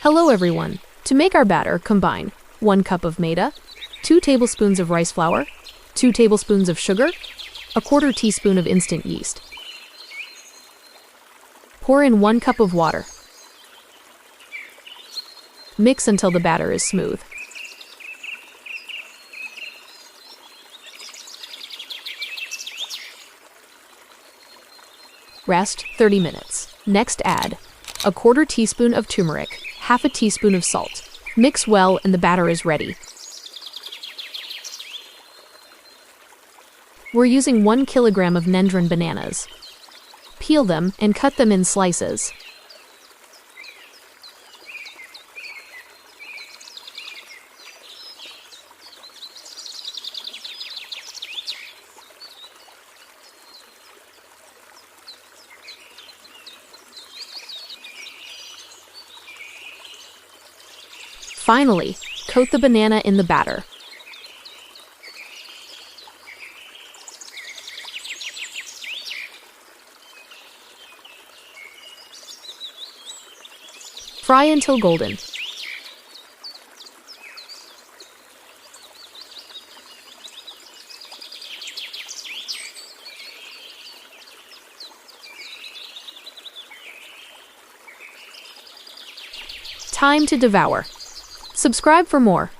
Hello everyone. To make our batter, combine 1 cup of Maida, 2 tablespoons of rice flour, 2 tablespoons of sugar, a 1/4 teaspoon of instant yeast. Pour in 1 cup of water. Mix until the batter is smooth. Rest 30 minutes. Next add a 1/4 teaspoon of turmeric, 1/2 teaspoon of salt. Mix well and the batter is ready. We're using 1 kilogram of Nendran bananas. Peel them and cut them in slices. Finally, coat the banana in the batter. Fry until golden. Time to devour. Subscribe for more.